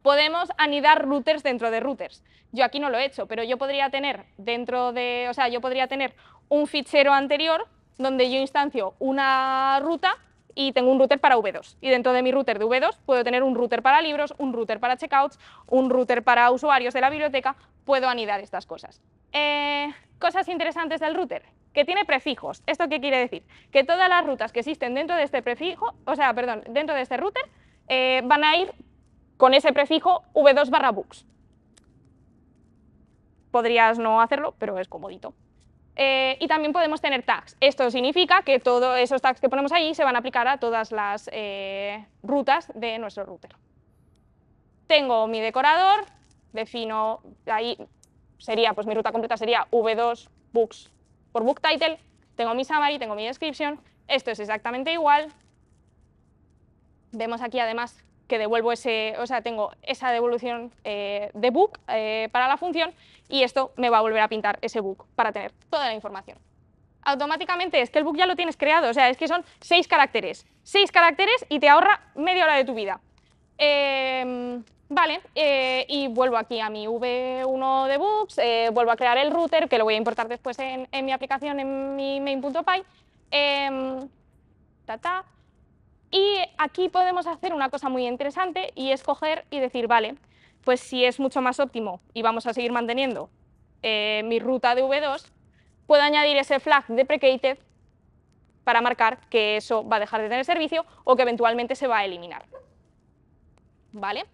Podemos anidar routers dentro de routers. Yo aquí no lo he hecho, pero yo podría tener yo podría tener un fichero anterior donde yo instancio una ruta y tengo un router para V2. Y dentro de mi router de V2 puedo tener un router para libros, un router para checkouts, un router para usuarios de la biblioteca, puedo anidar estas cosas. Cosas interesantes del router, que tiene prefijos. ¿Esto qué quiere decir? Que todas las rutas que existen dentro de este prefijo, dentro de este router, van a ir con ese prefijo v2/books. Podrías no hacerlo, pero es comodito. Y también podemos tener tags. Esto significa que todos esos tags que ponemos ahí se van a aplicar a todas las rutas de nuestro router. Tengo mi decorador, defino, ahí sería, pues mi ruta completa sería v2 books por book title, tengo mi summary, tengo mi description, esto es exactamente igual. Vemos aquí además que devuelvo tengo esa devolución de book para la función y esto me va a volver a pintar ese book para tener toda la información. Automáticamente es que el book ya lo tienes creado, o sea, es que son 6 caracteres y te ahorra media hora de tu vida. Vale, y vuelvo aquí a mi V1 de books, vuelvo a crear el router, que lo voy a importar después en mi aplicación, en mi main.py. Y aquí podemos hacer una cosa muy interesante y es coger y decir, vale, pues si es mucho más óptimo y vamos a seguir manteniendo mi ruta de V2, puedo añadir ese flag deprecated para marcar que eso va a dejar de tener servicio o que eventualmente se va a eliminar. ¿Vale?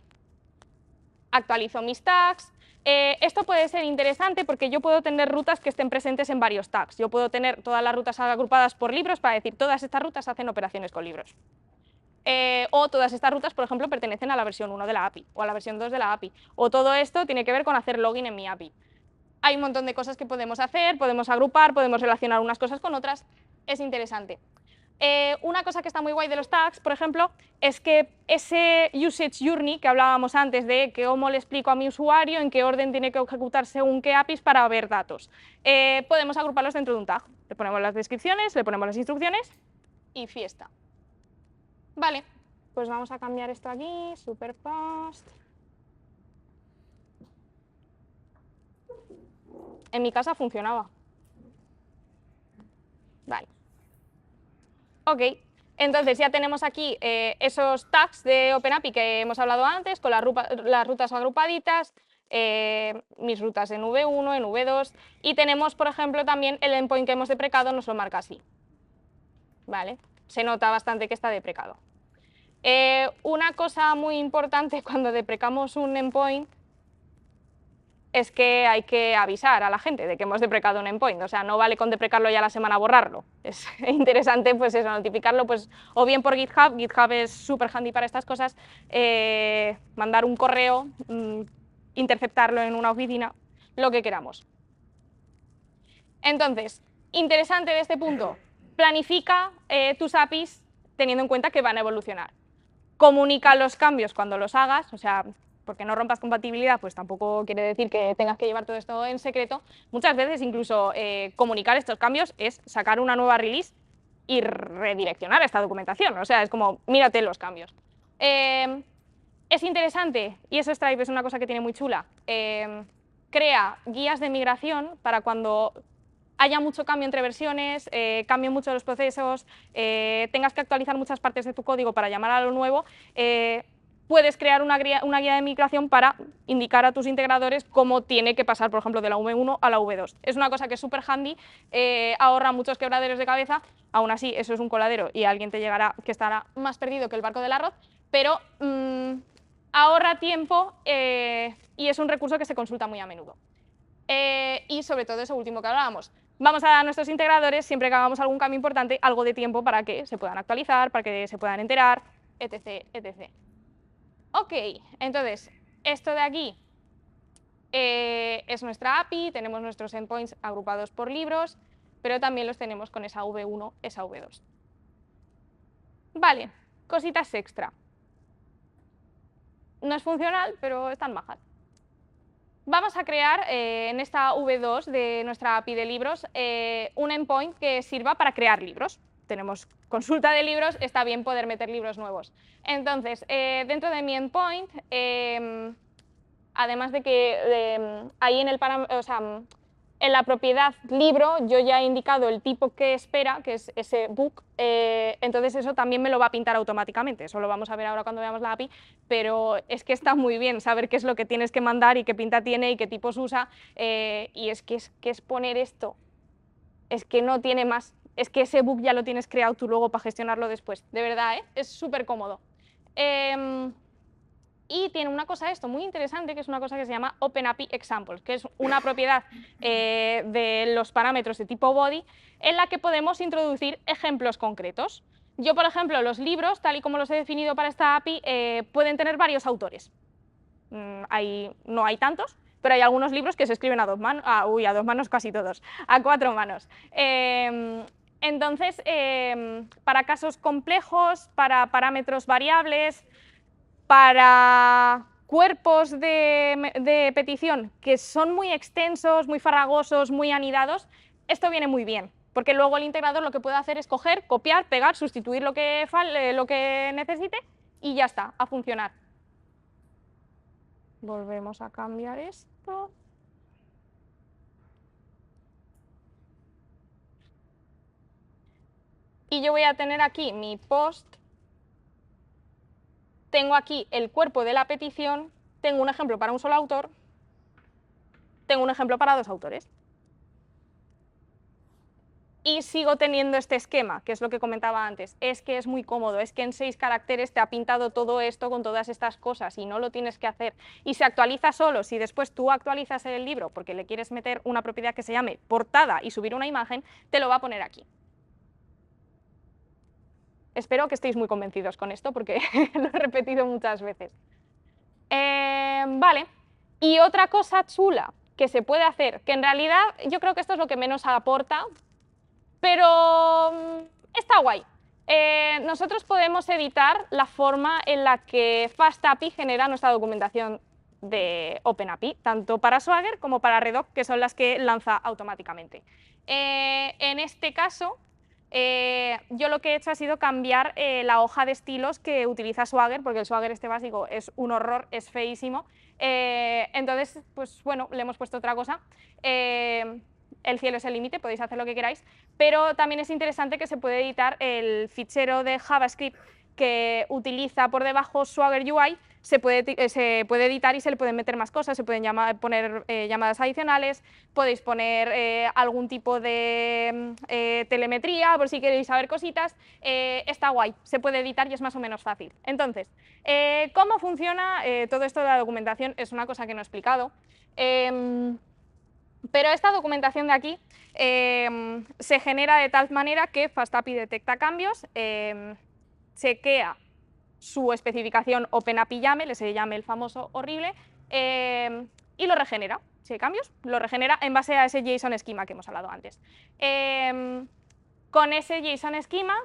Actualizo mis tags, Esto puede ser interesante porque yo puedo tener rutas que estén presentes en varios tags. Yo puedo tener todas las rutas agrupadas por libros para decir todas estas rutas hacen operaciones con libros. O todas estas rutas, por ejemplo, pertenecen a la versión 1 de la API o a la versión 2 de la API. O todo esto tiene que ver con hacer login en mi API. Hay un montón de cosas que podemos hacer, podemos agrupar, podemos relacionar unas cosas con otras. Es interesante. Una cosa que está muy guay de los tags, por ejemplo, es que ese usage journey que hablábamos antes de que cómo le explico a mi usuario en qué orden tiene que ejecutar según qué APIs para ver datos, podemos agruparlos dentro de un tag. Le ponemos las descripciones, le ponemos las instrucciones y fiesta. Vale, pues vamos a cambiar esto aquí, super fast. En mi casa funcionaba. Vale. Ok, entonces ya tenemos aquí esos tags de OpenAPI que hemos hablado antes, con las rutas agrupaditas, mis rutas en V1, en V2, y tenemos, por ejemplo, también el endpoint que hemos deprecado, nos lo marca así. ¿Vale? Se nota bastante que está deprecado. Una cosa muy importante cuando deprecamos un endpoint es que hay que avisar a la gente de que hemos deprecado un endpoint, o sea, no vale con deprecarlo ya la semana borrarlo. Es interesante, pues eso, notificarlo, pues, o bien por GitHub, GitHub es súper handy para estas cosas, mandar un correo, interceptarlo en una oficina, lo que queramos. Entonces, interesante de este punto, planifica tus APIs teniendo en cuenta que van a evolucionar. Comunica los cambios cuando los hagas, o sea, porque no rompas compatibilidad, pues tampoco quiere decir que tengas que llevar todo esto en secreto. Muchas veces incluso comunicar estos cambios es sacar una nueva release y redireccionar esta documentación, o sea, es como, mírate los cambios. Es interesante, y eso Stripe es una cosa que tiene muy chula, crea guías de migración para cuando haya mucho cambio entre versiones, cambien mucho los procesos, tengas que actualizar muchas partes de tu código para llamar a lo nuevo, puedes crear una guía de migración para indicar a tus integradores cómo tiene que pasar, por ejemplo, de la V1 a la V2. Es una cosa que es súper handy, ahorra muchos quebraderos de cabeza, aún así eso es un coladero y alguien te llegará que estará más perdido que el barco del arroz, pero ahorra tiempo y es un recurso que se consulta muy a menudo. Y sobre todo eso último que hablábamos, vamos a dar a nuestros integradores, siempre que hagamos algún cambio importante, algo de tiempo para que se puedan actualizar, para que se puedan enterar, etc, etc. Ok, entonces, esto de aquí es nuestra API, tenemos nuestros endpoints agrupados por libros, pero también los tenemos con esa V1, esa V2. Vale, cositas extra. No es funcional, pero están majas. Vamos a crear en esta V2 de nuestra API de libros un endpoint que sirva para crear libros. Tenemos consulta de libros, está bien poder meter libros nuevos. Entonces, dentro de mi endpoint, además de que ahí en el en la propiedad libro yo ya he indicado el tipo que espera, que es ese book, entonces eso también me lo va a pintar automáticamente, eso lo vamos a ver ahora cuando veamos la API, pero es que está muy bien saber qué es lo que tienes que mandar y qué pinta tiene y qué tipos usa, y es que es poner esto, es que no tiene más, es que ese book ya lo tienes creado tú luego para gestionarlo después, de verdad, es súper cómodo. Y tiene una cosa esto muy interesante, que es una cosa que se llama OpenAPI Examples, que es una propiedad de los parámetros de tipo body en la que podemos introducir ejemplos concretos. Yo, por ejemplo, los libros, tal y como los he definido para esta API, pueden tener varios autores. No hay tantos, pero hay algunos libros que se escriben a dos manos, a dos manos casi todos, a cuatro manos. Entonces, para casos complejos, para parámetros variables, para cuerpos de petición que son muy extensos, muy farragosos, muy anidados, esto viene muy bien, porque luego el integrador lo que puede hacer es coger, copiar, pegar, sustituir lo que necesite y ya está, a funcionar. Volvemos a cambiar esto. Y yo voy a tener aquí mi post. Tengo aquí el cuerpo de la petición, tengo un ejemplo para un solo autor, tengo un ejemplo para dos autores. y sigo teniendo este esquema, que es lo que comentaba antes, es que es muy cómodo, es que en 6 caracteres te ha pintado todo esto con todas estas cosas y no lo tienes que hacer. Y se actualiza solo, si después tú actualizas el libro porque le quieres meter una propiedad que se llame portada y subir una imagen, te lo va a poner aquí. Espero que estéis muy convencidos con esto porque lo he repetido muchas veces. Vale, y otra cosa chula que se puede hacer, que en realidad yo creo que esto es lo que menos aporta, pero está guay. Nosotros podemos editar la forma en la que FastAPI genera nuestra documentación de OpenAPI, tanto para Swagger como para Redoc, que son las que lanza automáticamente. En este caso, yo lo que he hecho ha sido cambiar la hoja de estilos que utiliza Swagger, porque el Swagger este básico es un horror, es feísimo. Entonces, pues bueno, le hemos puesto otra cosa. El cielo es el límite, podéis hacer lo que queráis, pero también es interesante que se puede editar el fichero de JavaScript que utiliza por debajo Swagger UI, se puede editar y se le pueden meter más cosas, se pueden poner llamadas adicionales, podéis poner algún tipo de telemetría por si queréis saber cositas, está guay, se puede editar y es más o menos fácil. Entonces, ¿cómo funciona todo esto de la documentación? Es una cosa que no he explicado. Pero esta documentación de aquí se genera de tal manera que FastAPI detecta cambios, chequea su especificación OpenAPI YAML, ese YAML famoso horrible, y lo regenera. Si hay cambios, lo regenera en base a ese JSON Schema que hemos hablado antes. Con ese JSON Schema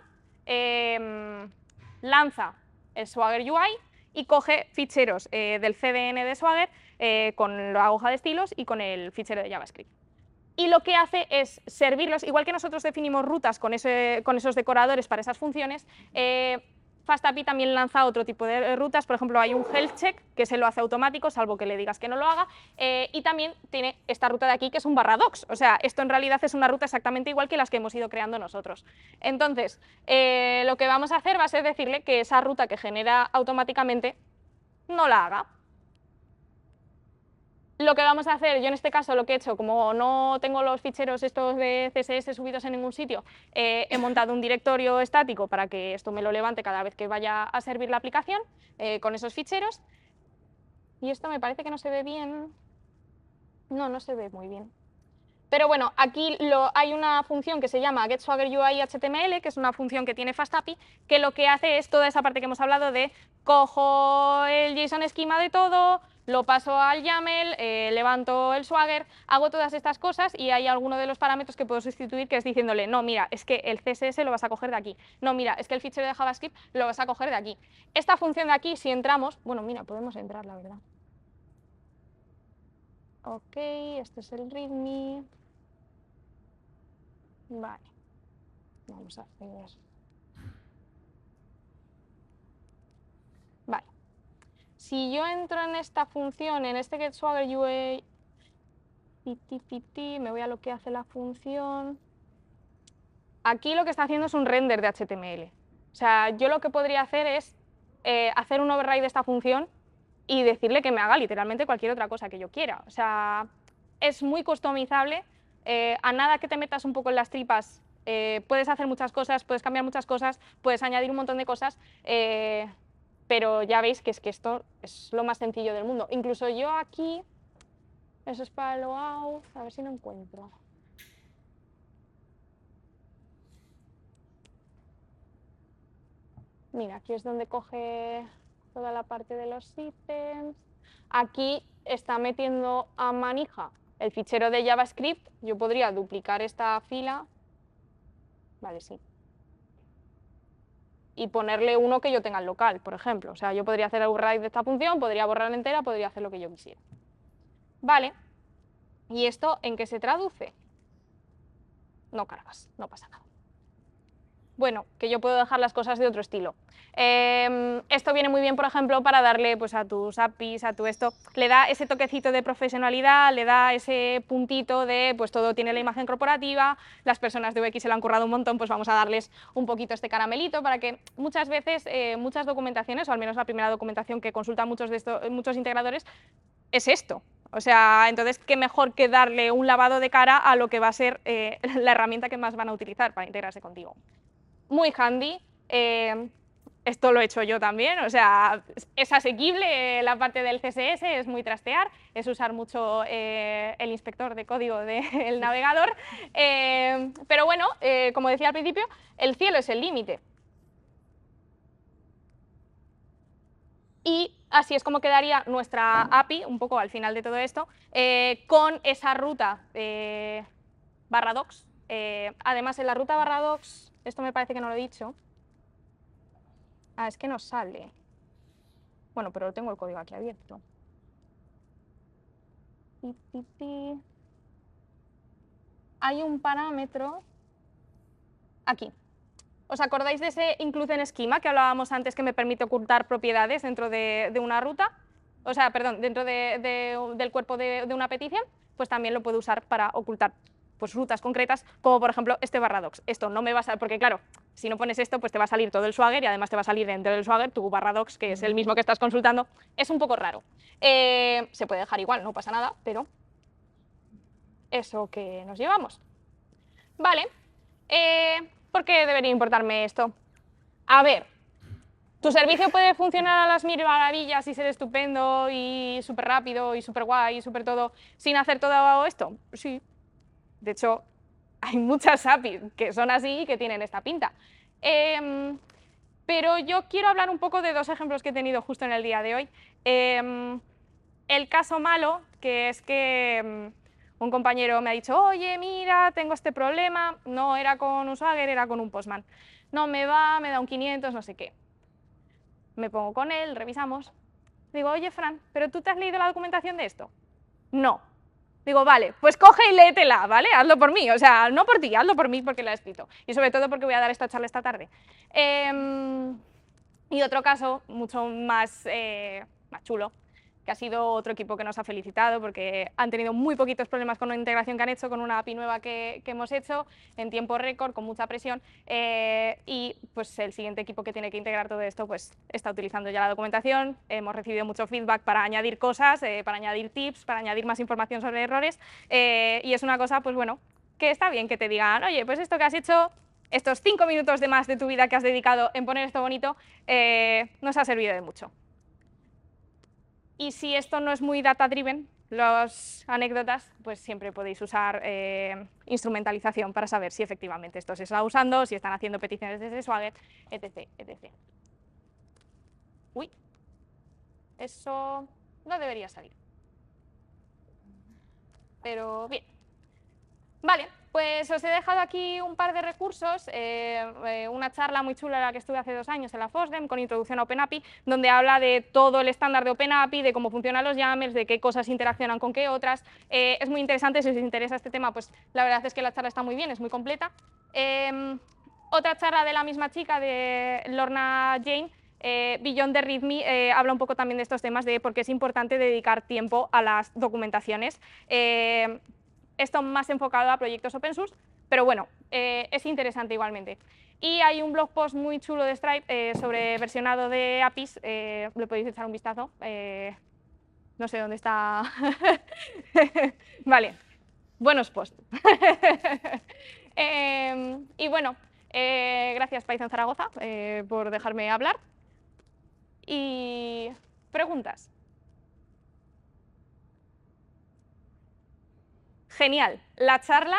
lanza el Swagger UI y coge ficheros del CDN de Swagger con la hoja de estilos y con el fichero de JavaScript. Y lo que hace es servirlos, igual que nosotros definimos rutas con esos decoradores para esas funciones, FastAPI también lanza otro tipo de rutas. Por ejemplo, hay un health check que se lo hace automático, salvo que le digas que no lo haga, y también tiene esta ruta de aquí que es un /docs. O sea, esto en realidad es una ruta exactamente igual que las que hemos ido creando nosotros. Entonces, lo que vamos a hacer va a ser decirle que esa ruta que genera automáticamente no la haga. Lo que vamos a hacer, yo en este caso lo que he hecho, como no tengo los ficheros estos de CSS subidos en ningún sitio, he montado un directorio estático para que esto me lo levante cada vez que vaya a servir la aplicación con esos ficheros. Y esto me parece que no se ve bien. No se ve muy bien. Pero bueno, aquí hay una función que se llama getSwaggerUI.html, que es una función que tiene FastAPI, que lo que hace es toda esa parte que hemos hablado de cojo el JSON Schema de todo, lo paso al YAML, levanto el Swagger, hago todas estas cosas y hay alguno de los parámetros que puedo sustituir que es diciéndole, no, mira, es que el CSS lo vas a coger de aquí, no, mira, es que el fichero de JavaScript lo vas a coger de aquí. Esta función de aquí, si entramos, bueno, mira, podemos entrar, la verdad. Ok, este es el README. Vale, vamos a hacer. Vale, si yo entro en esta función, en este getSwaggerUI, me voy a lo que hace la función. Aquí lo que está haciendo es un render de HTML. O sea, yo lo que podría hacer es hacer un override de esta función y decirle que me haga literalmente cualquier otra cosa que yo quiera. O sea, es muy customizable. A nada que te metas un poco en las tripas, puedes hacer muchas cosas, puedes cambiar muchas cosas, puedes añadir un montón de cosas, pero ya veis que es que esto es lo más sencillo del mundo. Incluso yo aquí, eso es para el logout, a ver si lo encuentro. Mira, aquí es donde coge toda la parte de los ítems. Aquí está metiendo a manija el fichero de JavaScript. Yo podría duplicar esta fila. Vale, sí. Y ponerle uno que yo tenga en local, por ejemplo. O sea, yo podría hacer el override de esta función, podría borrar entera, podría hacer lo que yo quisiera. Vale. ¿Y esto en qué se traduce? No cargas, no pasa nada. Bueno, que yo puedo dejar las cosas de otro estilo. Esto viene muy bien, por ejemplo, para darle pues, a tus APIs, a tu esto, le da ese toquecito de profesionalidad, le da ese puntito de, pues todo tiene la imagen corporativa, las personas de UX se lo han currado un montón, pues vamos a darles un poquito este caramelito para que muchas veces, muchas documentaciones, o al menos la primera documentación que consultan muchos integradores, es esto. O sea, entonces, ¿qué mejor que darle un lavado de cara a lo que va a ser la herramienta que más van a utilizar para integrarse contigo? Muy handy. Esto lo he hecho yo también, o sea, es asequible la parte del CSS, es muy trastear, es usar mucho el inspector de código del navegador, pero bueno, como decía al principio, el cielo es el límite. Y así es como quedaría nuestra API, un poco al final de todo esto, con esa ruta /docs. Además, en la ruta /docs, esto me parece que no lo he dicho. Ah, es que no sale. Bueno, pero tengo el código aquí abierto. Hay un parámetro aquí. ¿Os acordáis de ese include en esquema que hablábamos antes que me permite ocultar propiedades dentro de una ruta? O sea, perdón, dentro del cuerpo de una petición, pues también lo puedo usar para ocultar pues, rutas concretas, como por ejemplo este /docs. Esto no me va a salir, porque claro, si no pones esto, pues te va a salir todo el Swagger y además te va a salir dentro del Swagger tu /docs, que es el mismo que estás consultando. Es un poco raro. Se puede dejar igual, no pasa nada, pero eso que nos llevamos. Vale, ¿por qué debería importarme esto? A ver, ¿tu servicio puede funcionar a las mil maravillas y ser estupendo y súper rápido y súper guay y súper todo sin hacer todo esto? Sí. De hecho, hay muchas APIs que son así y que tienen esta pinta. Pero yo quiero hablar un poco de dos ejemplos que he tenido justo en el día de hoy. El caso malo, que es que un compañero me ha dicho, oye, mira, tengo este problema, no era con un Swagger, era con un Postman. No me va, me da un 500, no sé qué. Me pongo con él, revisamos. Digo, oye, Fran, ¿pero tú te has leído la documentación de esto? No. Digo, vale, pues coge y léetela, ¿vale? Hazlo por mí, o sea, no por ti, hazlo por mí porque la he escrito. Y sobre todo porque voy a dar esta charla esta tarde. Y otro caso, mucho más chulo, que ha sido otro equipo que nos ha felicitado porque han tenido muy poquitos problemas con una integración que han hecho, con una API nueva que hemos hecho, en tiempo récord, con mucha presión, y pues el siguiente equipo que tiene que integrar todo esto pues está utilizando ya la documentación, hemos recibido mucho feedback para añadir cosas, para añadir tips, para añadir más información sobre errores, y es una cosa, pues bueno, que está bien que te digan, oye, pues esto que has hecho, estos 5 minutos de más de tu vida que has dedicado en poner esto bonito, nos ha servido de mucho. Y si esto no es muy data-driven, las anécdotas, pues siempre podéis usar instrumentalización para saber si efectivamente esto se está usando, si están haciendo peticiones desde Swagger, etc, etc. Uy, eso no debería salir. Pero bien. Vale, pues os he dejado aquí un par de recursos, una charla muy chula en la que estuve hace 2 años en la FOSDEM con introducción a OpenAPI, donde habla de todo el estándar de OpenAPI, de cómo funcionan los YAMLs, de qué cosas interaccionan con qué otras. Es muy interesante, si os interesa este tema, pues la verdad es que la charla está muy bien, es muy completa. Otra charla de la misma chica, de Lorna Jane, Beyond the README, habla un poco también de estos temas, de por qué es importante dedicar tiempo a las documentaciones. Esto más enfocado a proyectos open source, pero bueno, es interesante igualmente. Y hay un blog post muy chulo de Stripe sobre versionado de APIs, le podéis echar un vistazo, no sé dónde está. Vale, buenos posts. Y bueno, gracias Python Zaragoza por dejarme hablar. Y preguntas. Genial, la charla.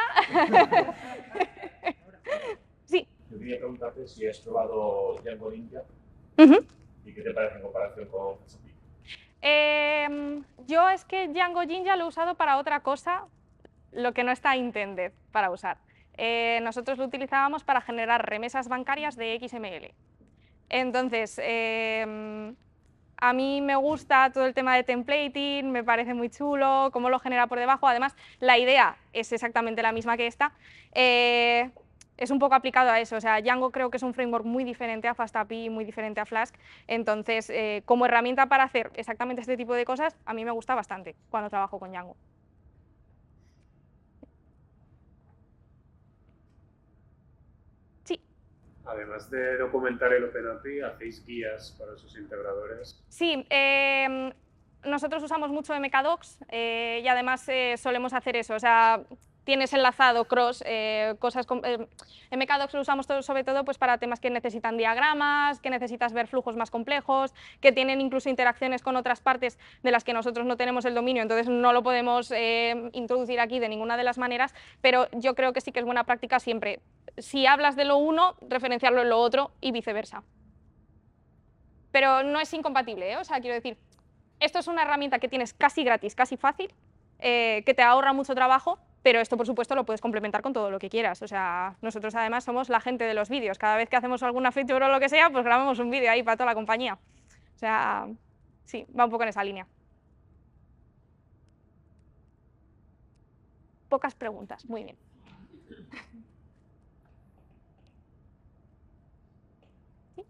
Sí. Yo quería preguntarte si has probado Django Ninja y qué te parece en comparación con FreeSAPI. Yo es que Django Jinja lo he usado para otra cosa, lo que no está intended para usar. Nosotros lo utilizábamos para generar remesas bancarias de XML. Entonces, a mí me gusta todo el tema de templating, me parece muy chulo, cómo lo genera por debajo. Además, la idea es exactamente la misma que esta. Es un poco aplicado a eso, o sea, Django creo que es un framework muy diferente a FastAPI, muy diferente a Flask, entonces como herramienta para hacer exactamente este tipo de cosas, a mí me gusta bastante cuando trabajo con Django. Sí. Además de documentar el OpenAPI, ¿hacéis guías para sus integradores? Sí, nosotros usamos mucho MKDocs y además solemos hacer eso, o sea, tienes enlazado cross, cosas MKDocs lo usamos sobre todo pues, para temas que necesitan diagramas, que necesitas ver flujos más complejos, que tienen incluso interacciones con otras partes de las que nosotros no tenemos el dominio, entonces no lo podemos introducir aquí de ninguna de las maneras, pero yo creo que sí que es buena práctica siempre, si hablas de lo uno, referenciarlo en lo otro y viceversa. Pero no es incompatible, o sea, quiero decir, esto es una herramienta que tienes casi gratis, casi fácil, que te ahorra mucho trabajo, pero esto, por supuesto, lo puedes complementar con todo lo que quieras. O sea, nosotros además somos la gente de los vídeos. Cada vez que hacemos alguna feature o lo que sea, pues grabamos un vídeo ahí para toda la compañía. O sea, sí, va un poco en esa línea. Pocas preguntas, muy bien. ¿Sí?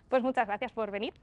Pues muchas gracias por venir.